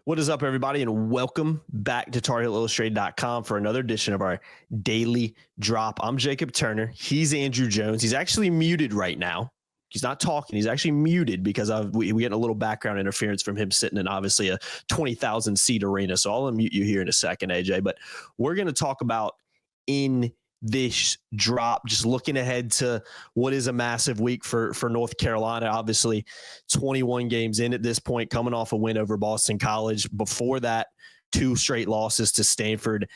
What is up, everybody, and welcome back to TarHeelIllustrated.com for another edition of our Daily Drop. I'm Jacob Turner. He's Andrew Jones. He's actually muted right now. He's not talking. He's actually muted because we get a little background interference from him sitting in obviously a 20,000-seat arena. So I'll unmute you here in a second, AJ. But we're going to talk about in this drop, just looking ahead to what is a massive week for North Carolina. Obviously 21 games in at this point, coming off a win over Boston College. Before that, 2 straight losses to Stanford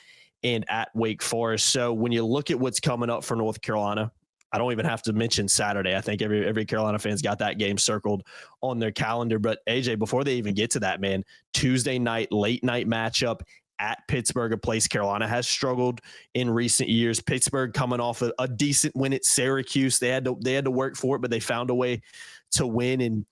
and at Wake Forest. So when you look at what's coming up for North Carolina, I don't even have to mention Saturday. I think every Carolina fan's got that game circled on their calendar. But AJ, before they even get to that, man, Tuesday night, late night matchup at Pittsburgh, a place Carolina has struggled in recent years. Pittsburgh coming off a decent win at Syracuse. They had to work for it, but they found a way to win. And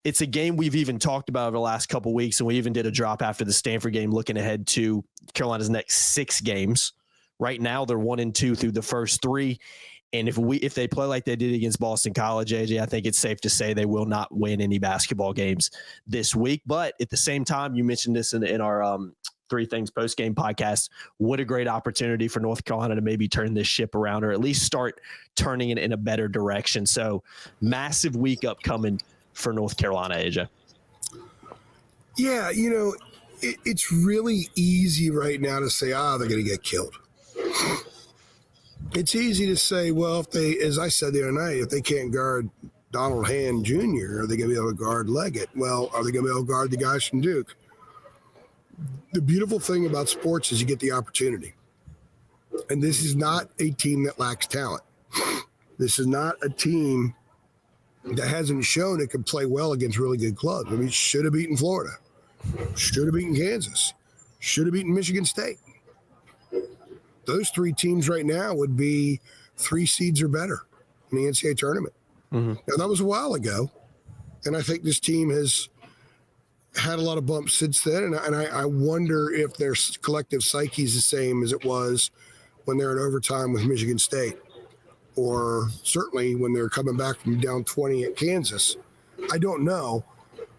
it's a game we've even talked about over the last couple of weeks, and we even did a drop after the Stanford game looking ahead to Carolina's next 6 games. Right now, they're 1-2 through the first 3. And if they play like they did against Boston College, AJ, I think it's safe to say they will not win any basketball games this week. But at the same time, you mentioned this in our 3 Things post-game podcast. What a great opportunity for North Carolina to maybe turn this ship around, or at least start turning it in a better direction. So massive week upcoming for North Carolina, AJ. Yeah, it's really easy right now to say, they're going to get killed. It's easy to say, well, if they, as I said the other night, if they can't guard Donald Hand Jr., are they going to be able to guard Leggett? Well, are they going to be able to guard the guys from Duke? The beautiful thing about sports is you get the opportunity. And this is not a team that lacks talent. This is not a team that hasn't shown it can play well against really good clubs. I mean, should have beaten Florida. Should have beaten Kansas. Should have beaten Michigan State. Those 3 teams right now would be 3 seeds or better in the NCAA tournament. Mm-hmm. Now, that was a while ago, and I think this team has had a lot of bumps since then, and I wonder if their collective psyche is the same as it was when they're in overtime with Michigan State, or certainly when they're coming back from down 20 at Kansas. I don't know.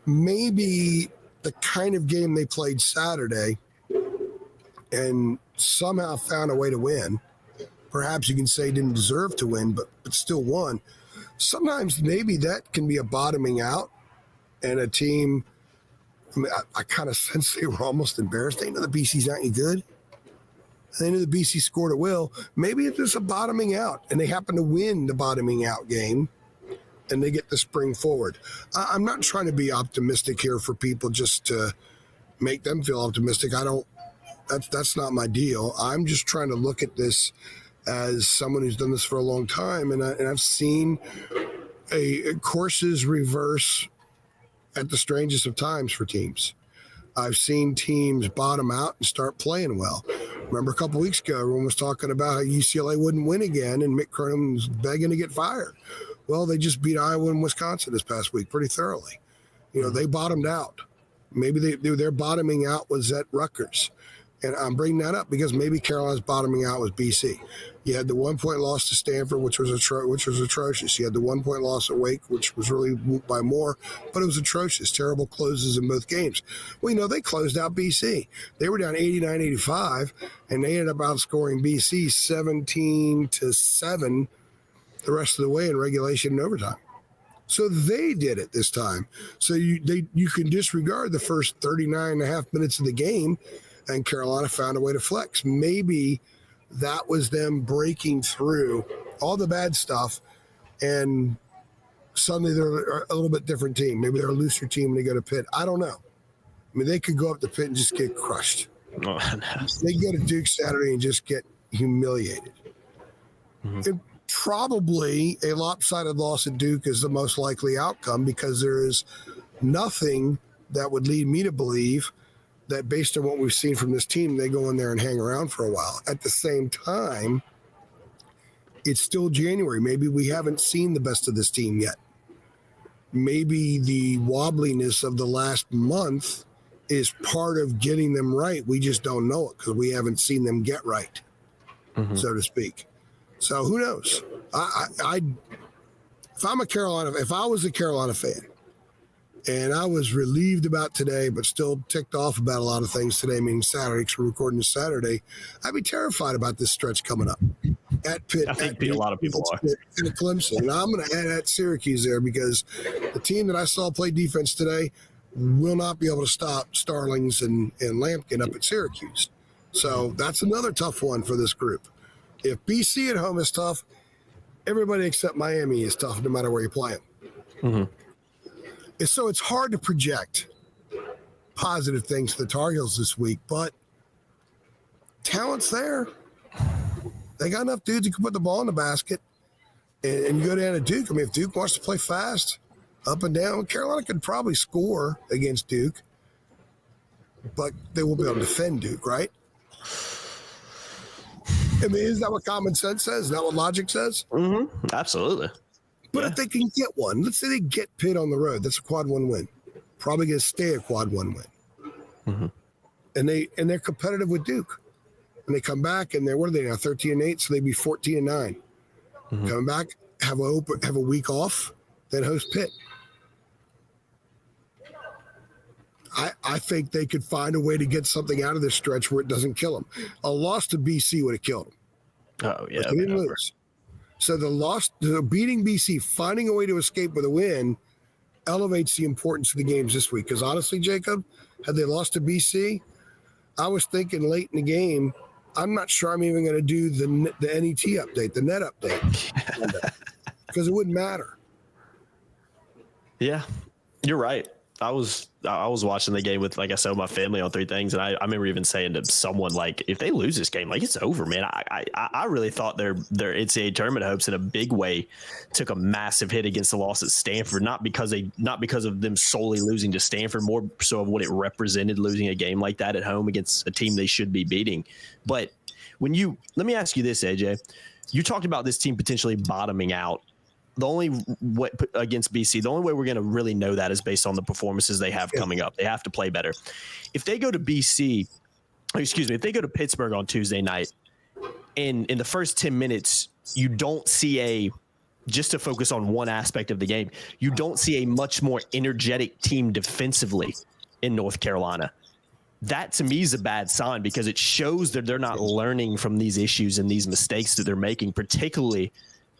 Maybe the kind of game they played Saturday and somehow found a way to win. Perhaps you can say didn't deserve to win, but still won. Sometimes maybe that can be a bottoming out, and a team, I kind of sense they were almost embarrassed. They know the BC's not any good. They knew the BC scored at will. Maybe it's just a bottoming out, and they happen to win the bottoming out game, and they get the spring forward. I'm not trying to be optimistic here for people just to make them feel optimistic. That's not my deal. I'm just trying to look at this as someone who's done this for a long time, and I've seen courses reverse at the strangest of times for teams. I've seen teams bottom out and start playing well. Remember a couple weeks ago, everyone was talking about how UCLA wouldn't win again, and Mick Cronin was begging to get fired. Well, they just beat Iowa and Wisconsin this past week pretty thoroughly. They bottomed out. Maybe their bottoming out was at Rutgers. And I'm bringing that up because maybe Carolina's bottoming out was BC. You had the 1-point loss to Stanford, which was atrocious. You had the 1-point loss at Wake, which was really by more, but it was atrocious. Terrible closes in both games. Well, they closed out BC. They were down 89-85, and they ended up outscoring BC 17-7 the rest of the way in regulation and overtime. So they did it this time. So you can disregard the first 39 and a half minutes of the game, and Carolina found a way to flex. Maybe that was them breaking through all the bad stuff, and suddenly they're a little bit different team. Maybe they're a looser team when they go to Pitt. I don't know. I mean, they could go up to Pitt and just get crushed. Oh, no. They go to Duke Saturday and just get humiliated. Mm-hmm. And probably a lopsided loss at Duke is the most likely outcome, because there is nothing that would lead me to believe that, based on what we've seen from this team, they go in there and hang around for a while. At the same time, it's still January. Maybe we haven't seen the best of this team yet. Maybe the wobbliness of the last month is part of getting them right. We just don't know it because we haven't seen them get right, so to speak. So who knows? If I was a Carolina fan, And I was relieved about today, but still ticked off about a lot of things today, meaning Saturday, because we're recording this Saturday. I'd be terrified about this stretch coming up. At Pitt, I think at Duke, a lot of people are. And at Clemson. And I'm going to add at Syracuse there because the team that I saw play defense today will not be able to stop Starlings and Lampkin up at Syracuse. So that's another tough one for this group. If BC at home is tough, everybody except Miami is tough no matter where you play them. Mm-hmm. So it's hard to project positive things for the Tar Heels this week, but talent's there. They got enough dudes who can put the ball in the basket. And you go down to Duke. I mean, if Duke wants to play fast, up and down, Carolina could probably score against Duke, but they won't be able to defend Duke, right? I mean, isn't that what common sense says? Is that what logic says? Mm-hmm. Absolutely. But if they can get one, let's say they get Pitt on the road, that's a quad one win. Probably going to stay a quad one win. Mm-hmm. And they're competitive with Duke. And they come back and what are they now? 13-8, so they'd be 14-9. Mm-hmm. Come back, have a week off, then host Pitt. I think they could find a way to get something out of this stretch where it doesn't kill them. A loss to BC would have killed them. Oh yeah, they didn't lose. So the beating BC, finding a way to escape with a win, elevates the importance of the games this week. Because honestly, Jacob, had they lost to BC, I was thinking late in the game, I'm not sure I'm even going to do the NET update, the net update, because it wouldn't matter. Yeah, you're right. I was watching the game with, like I said, my family on Three Things, and I remember even saying to someone, like, if they lose this game, like, it's over, man. I really thought their NCAA tournament hopes in a big way took a massive hit against the loss at Stanford, not because of them solely losing to Stanford, more so of what it represented losing a game like that at home against a team they should be beating. But let me ask you this, AJ, you talked about this team potentially bottoming out. The only way against BC, the only way we're going to really know that is based on the performances they have coming up. They have to play better. If they go to if they go to Pittsburgh on Tuesday night, and in the first 10 minutes, you don't see just to focus on one aspect of the game, you don't see a much more energetic team defensively in North Carolina. That to me is a bad sign because it shows that they're not learning from these issues and these mistakes that they're making, particularly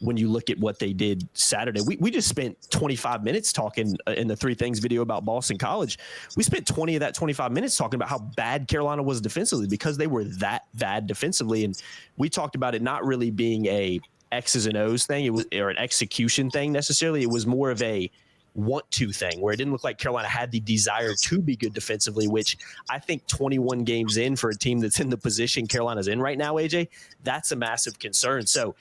when you look at what they did Saturday. We just spent 25 minutes talking in the Three Things video about Boston College. We spent 20 of that 25 minutes talking about how bad Carolina was defensively because they were that bad defensively. And we talked about it not really being a X's and O's thing, or an execution thing necessarily. It was more of a want to thing where it didn't look like Carolina had the desire to be good defensively, which I think 21 games in for a team that's in the position Carolina's in right now, AJ, that's a massive concern. So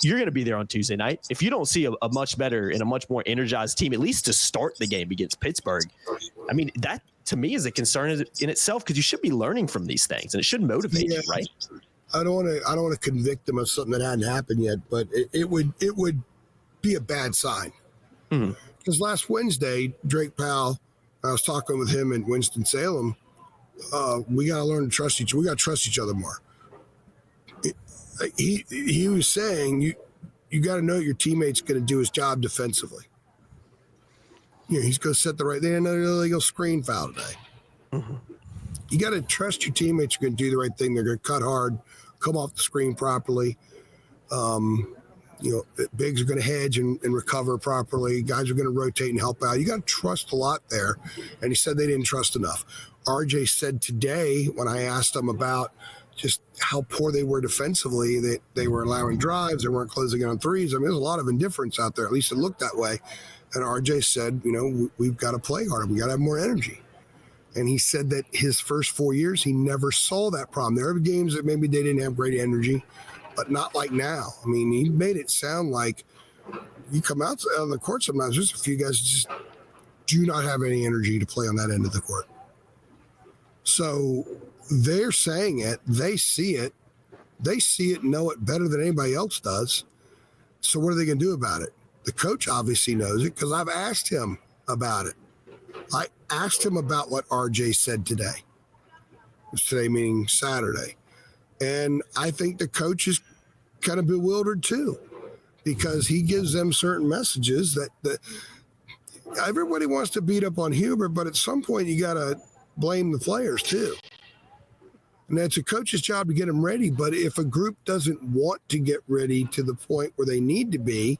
you're going to be there on Tuesday night. If you don't see a much better and a much more energized team, at least to start the game against Pittsburgh, I mean, that to me is a concern in itself because you should be learning from these things and it should motivate you, right? I don't want to convict them of something that hadn't happened yet, but it would be a bad sign. Because last Wednesday, Drake Powell, I was talking with him in Winston-Salem. We got to learn to trust each other. We got to trust each other more. He was saying you got to know your teammate's going to do his job defensively. He's going to set the right. They didn't know the illegal screen foul today. You got to trust your teammates are going to do the right thing. They're going to cut hard, come off the screen properly. Bigs are going to hedge and recover properly. Guys are going to rotate and help out. You got to trust a lot there. And he said they didn't trust enough. RJ said today when I asked him about just how poor they were defensively, that they were allowing drives, they weren't closing on threes. I mean, there's a lot of indifference out there. At least it looked that way. And RJ said, we've got to play harder. We got to have more energy. And he said that his first 4 years, he never saw that problem. There are games that maybe they didn't have great energy, but not like now. I mean, he made it sound like you come out on the court sometimes, there's a few guys that just do not have any energy to play on that end of the court. So they're saying it, they see it and know it better than anybody else does. So what are they going to do about it? The coach obviously knows it because I've asked him about it. I asked him about what RJ said today. Today meaning Saturday. And I think the coach is kind of bewildered too, because he gives them certain messages that everybody wants to beat up on Hubert, but at some point you got to blame the players too. And it's a coach's job to get them ready. But if a group doesn't want to get ready to the point where they need to be,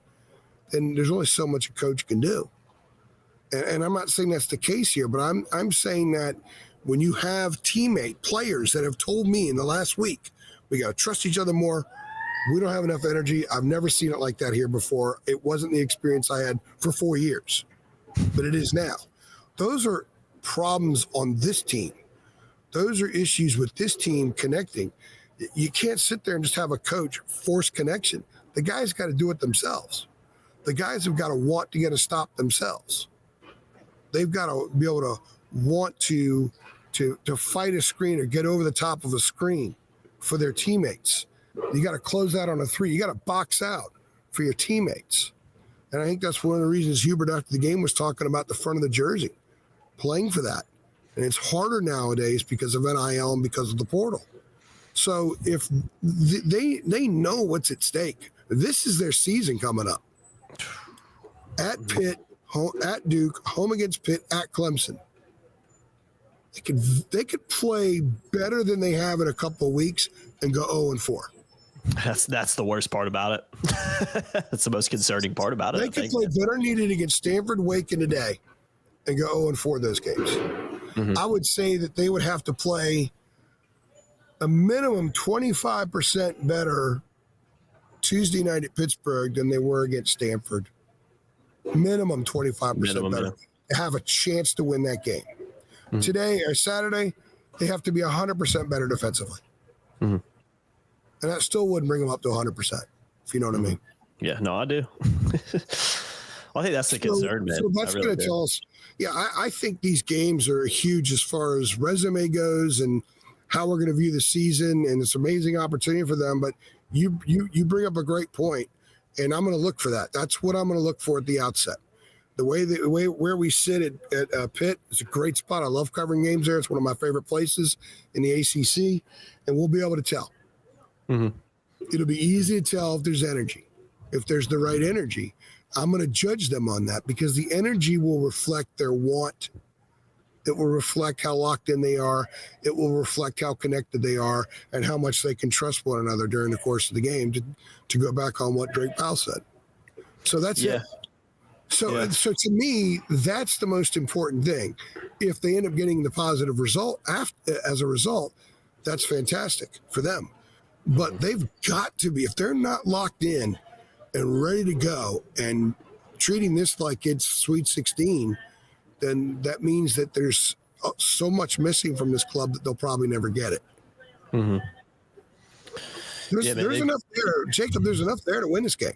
then there's only so much a coach can do. And I'm not saying that's the case here, but I'm saying that when you have players that have told me in the last week, we got to trust each other more. We don't have enough energy. I've never seen it like that here before. It wasn't the experience I had for 4 years, but it is now. Those are problems on this team. Those are issues with this team connecting. You can't sit there and just have a coach force connection. The guys got to do it themselves. The guys have got to want to get a stop themselves. They've got to be able to want to fight a screen or get over the top of a screen for their teammates. You got to close out on a three. You got to box out for your teammates. And I think that's one of the reasons Hubert after the game was talking about the front of the jersey, playing for that. And it's harder nowadays because of NIL and because of the portal. So if they know what's at stake, this is their season coming up. At Pitt, at Duke, home against Pitt, at Clemson. They could play better than they have in a couple of weeks and go 0-4. That's the worst part about it. That's the most concerning part about it. They could play better needed against Stanford, Wake, and today and go 0-4 those games. Mm-hmm. I would say that they would have to play a minimum 25% better Tuesday night at Pittsburgh than they were against Stanford. Minimum 25% better to have a chance to win that game. Mm-hmm. Today or Saturday, they have to be 100% better defensively. Mm-hmm. And that still wouldn't bring them up to 100%, if you know what I mean. Yeah, no, I do. Well, I think that's the concern, man. So that's going to tell us. Yeah, I think these games are huge as far as resume goes and how we're going to view the season, and it's an amazing opportunity for them. But you bring up a great point, and I'm going to look for that. That's what I'm going to look for at the outset. The way where we sit at Pitt is a great spot. I love covering games there. It's one of my favorite places in the ACC, and we'll be able to tell. Mm-hmm. It'll be easy to tell if there's energy. If there's the right energy, I'm going to judge them on that because the energy will reflect their want. It will reflect how locked in they are. It will reflect how connected they are and how much they can trust one another during the course of the game, to go back on what Drake Powell said. So that's it. So to me, that's the most important thing. If they end up getting the positive result as a result, that's fantastic for them. But they've got to be, if they're not locked in and ready to go and treating this like it's Sweet 16, then that means that there's so much missing from this club that they'll probably never get it. Mm-hmm. There's enough there, Jacob. There's enough there to win this game.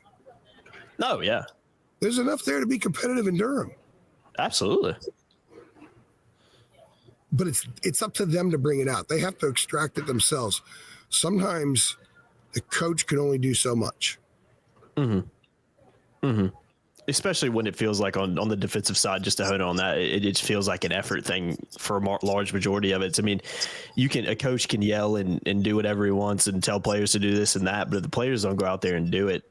No, yeah. There's enough there to be competitive in Durham. Absolutely. But it's up to them to bring it out. They have to extract it themselves. Sometimes the coach can only do so much. Mm-hmm. Mm-hmm. Especially when it feels like on the defensive side, just to hone on that, it feels like an effort thing for a large majority of it. I mean, a coach can yell and do whatever he wants and tell players to do this and that, but if the players don't go out there and do it,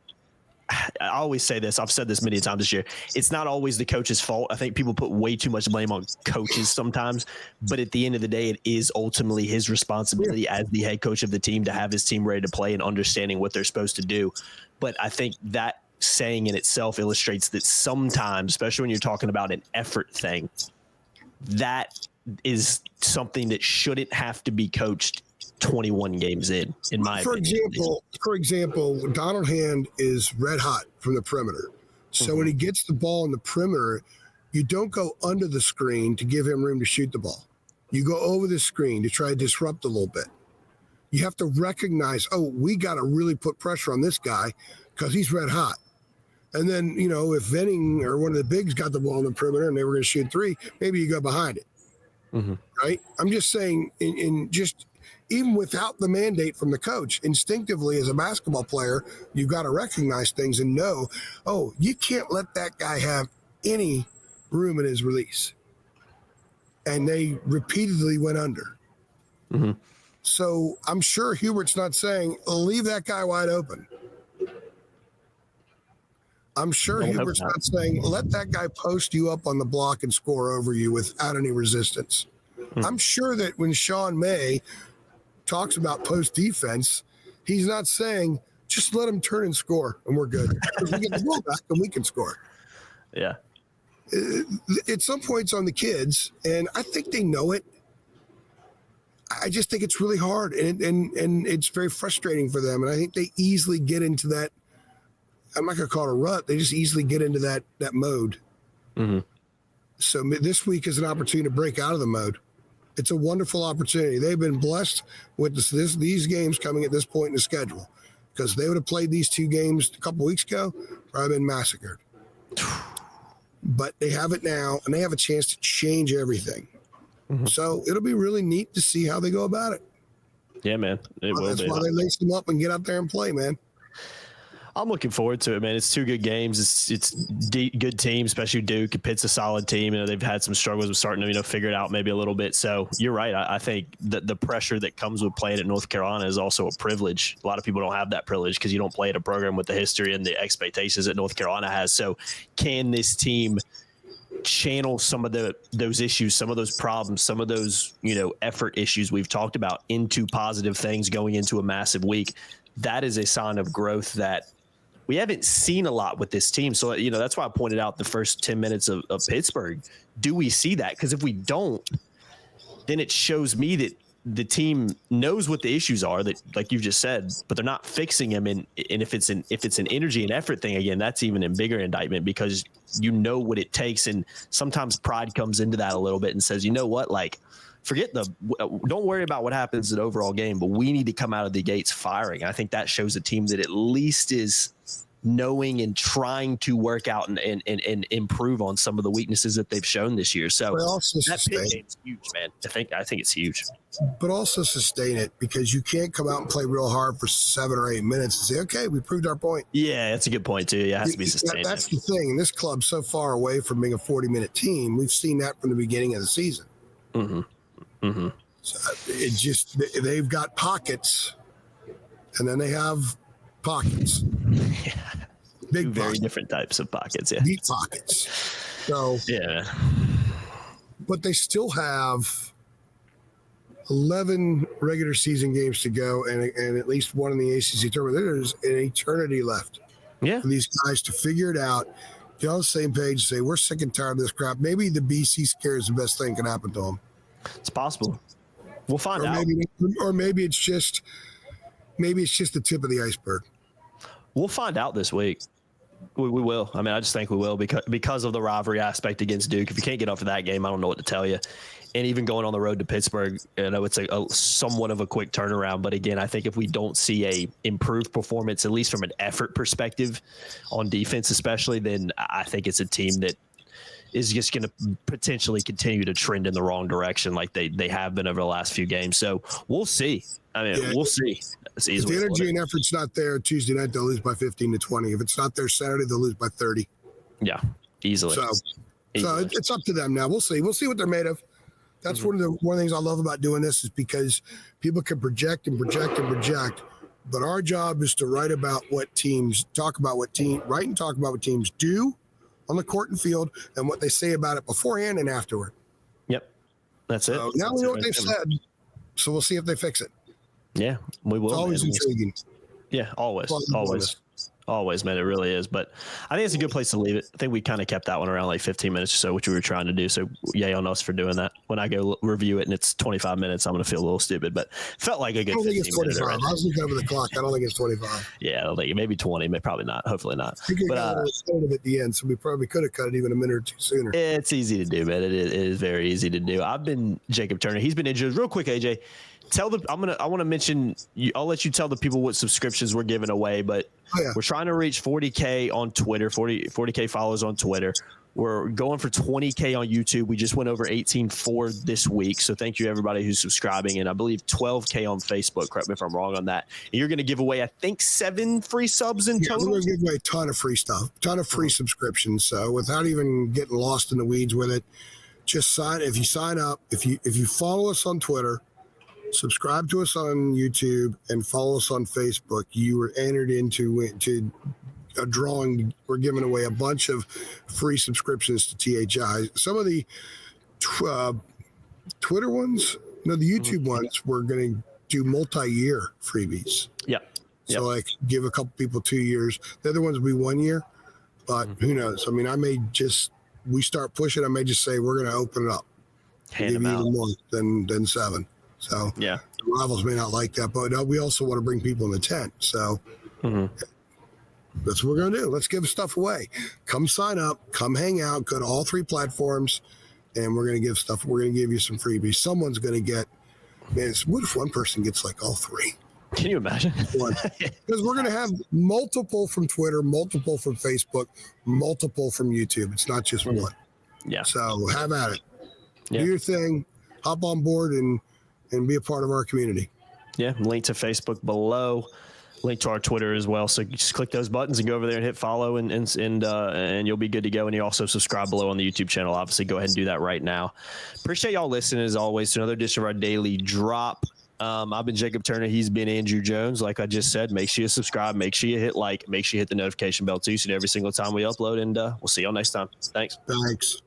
I always say this. I've said this many times this year. It's not always the coach's fault. I think people put way too much blame on coaches sometimes, but at the end of the day, it is ultimately his responsibility as the head coach of the team to have his team ready to play and understanding what they're supposed to do. But I think that saying in itself illustrates that sometimes, especially when you're talking about an effort thing, that is something that shouldn't have to be coached 21 games in my opinion. For example, Donald Hand is red hot from the perimeter. So when he gets the ball in the perimeter, you don't go under the screen to give him room to shoot the ball. You go over the screen to try to disrupt a little bit. You have to recognize, we got to really put pressure on this guy because he's red hot. And then, if Venning or one of the bigs got the ball in the perimeter and they were going to shoot three, maybe you go behind it. Mm-hmm. Right? I'm just saying even without the mandate from the coach, instinctively as a basketball player, you've got to recognize things and know, you can't let that guy have any room in his release. And they repeatedly went under. Mm-hmm. So I'm sure Hubert's not saying, leave that guy wide open. I'm sure I would hope Hubert's not. not saying, let that guy post you up on the block and score over you without any resistance. I'm sure that when Sean May talks about post defense, he's not saying, just let him turn and score and we're good. Because we get the ball back and we can score. Yeah. At some points on the kids, and I think they know it. I just think it's really hard and it's very frustrating for them. And I think they easily get into that. I'm not going to call it a rut. They just easily get into that mode. Mm-hmm. So this week is an opportunity to break out of the mode. It's a wonderful opportunity. They've been blessed with these games coming at this point in the schedule, because they would have played these two games a couple weeks ago, probably been massacred. But they have it now, and they have a chance to change everything. Mm-hmm. So it'll be really neat to see how they go about it. Yeah, man. That's why they lace them up and get out there and play, man. I'm looking forward to it, man. It's two good games. It's good teams, especially Duke. Pitt's a solid team. They've had some struggles with starting to figure it out maybe a little bit. So you're right. I think that the pressure that comes with playing at North Carolina is also a privilege. A lot of people don't have that privilege because you don't play at a program with the history and the expectations that North Carolina has. So can this team channel some of those issues, some of those problems, some of those effort issues we've talked about into positive things going into a massive week? That is a sign of growth that we haven't seen a lot with this team. So, that's why I pointed out the first 10 minutes of Pittsburgh. Do we see that? Because if we don't, then it shows me that the team knows what the issues are, that, like you just said, but they're not fixing them. And if it's an energy and effort thing, again, that's even a bigger indictment, because you know what it takes. And sometimes pride comes into that a little bit and says, you know what, like, don't worry about what happens in the overall game, but we need to come out of the gates firing. I think that shows a team that at least is knowing and trying to work out and improve on some of the weaknesses that they've shown this year. So that Pitt game's huge, man. I think it's huge. But also sustain it, because you can't come out and play real hard for 7 or 8 minutes and say, okay, we proved our point. Yeah, that's a good point too. Yeah, it has to be sustained. That's the thing. This club's so far away from being a 40-minute team. We've seen that from the beginning of the season. Mm-hmm. Mm-hmm. So it just, they've got pockets, and then they have pockets. Yeah. Big Two very pockets. Different types of pockets. Yeah. Deep pockets. So yeah. But they still have 11 regular season games to go, and at least one in the ACC tournament. There's an eternity left. Yeah. For these guys to figure it out, get on the same page, say we're sick and tired of this crap. Maybe the BC scare is the best thing that can happen to them. It's possible. We'll find out. Maybe it's just the tip of the iceberg. We'll find out this week. We will. I mean, I just think we will, because of the rivalry aspect against Duke. If you can't get off of that game, I don't know what to tell you. And even going on the road to Pittsburgh, it's a somewhat of a quick turnaround. But again, I think if we don't see a improved performance, at least from an effort perspective on defense especially, then I think it's a team that is just going to potentially continue to trend in the wrong direction like they have been over the last few games. So we'll see. I mean, we'll see. If the energy and effort's not there Tuesday night, they'll lose by 15-20. If it's not there Saturday, they'll lose by 30. Yeah, easily. So it's up to them now. We'll see. We'll see what they're made of. That's one of the things I love about doing this, is because people can project and project and project. But our job is to write and talk about what teams do on the court and field, and what they say about it beforehand and afterward. Yep. That's it. So now we know what they've said, so we'll see if they fix it. Yeah, we will. It's always intriguing. Yeah, always, man. It really is. But I think it's a good place to leave it. I think we kind of kept that one around like 15 minutes or so, which we were trying to do. So yay on us for doing that. When I go review it and it's 25 minutes, I'm going to feel a little stupid, but felt like a good 15 minutes. I don't think it's 25. I was looking over the clock. I don't think it's 25. Yeah, I don't think maybe 20, probably not. Hopefully not. I think it got at the end, so we probably could have cut it even a minute or two sooner. It's easy to do, man. It is very easy to do. I've been Jacob Turner. He's been injured. Real quick, AJ. I want to mention, I'll let you tell the people what subscriptions we're giving away, but we're trying to reach 40K on Twitter, 40K followers on Twitter. We're going for 20K on YouTube. We just went over 18.4 this week. So thank you everybody who's subscribing. And I believe 12K on Facebook. Correct me if I'm wrong on that. And you're going to give away, I think, 7 free subs in total. We're going to give away a ton of free stuff, a ton of free subscriptions. So without even getting lost in the weeds with it, just if you sign up, if you follow us on Twitter, subscribe to us on YouTube, and follow us on Facebook, you were entered into a drawing. We're giving away a bunch of free subscriptions to THI. Some of the Twitter ones, no, the YouTube ones, we're going to do multi-year freebies. Yeah. So like give a couple people 2 years. The other ones will be 1 year, but who knows? I mean, we start pushing. I may just say we're going to open it up, Hand give them you out. even more than 7. So Yeah. the rivals may not like that, but we also want to bring people in the tent. So that's what we're going to do. Let's give stuff away. Come sign up. Come hang out. Go to all 3 platforms, and we're going to give stuff. We're going to give you some freebies. Someone's going to get. Man, what if one person gets like all 3? Can you imagine? Because we're going to have multiple from Twitter, multiple from Facebook, multiple from YouTube. It's not just one. Yeah. So have at it. Yeah. Do your thing. Hop on board and be a part of our community. Yeah. Link to Facebook below. Link to our Twitter as well. So just click those buttons and go over there and hit follow, and you'll be good to go. And you also subscribe below on the YouTube channel. Obviously, go ahead and do that right now. Appreciate y'all listening as always to another edition of our daily drop. I've been Jacob Turner. He's been Andrew Jones. Like I just said, make sure you subscribe. Make sure you hit like. Make sure you hit the notification bell too, so every single time we upload. And we'll see y'all next time. Thanks. Thanks.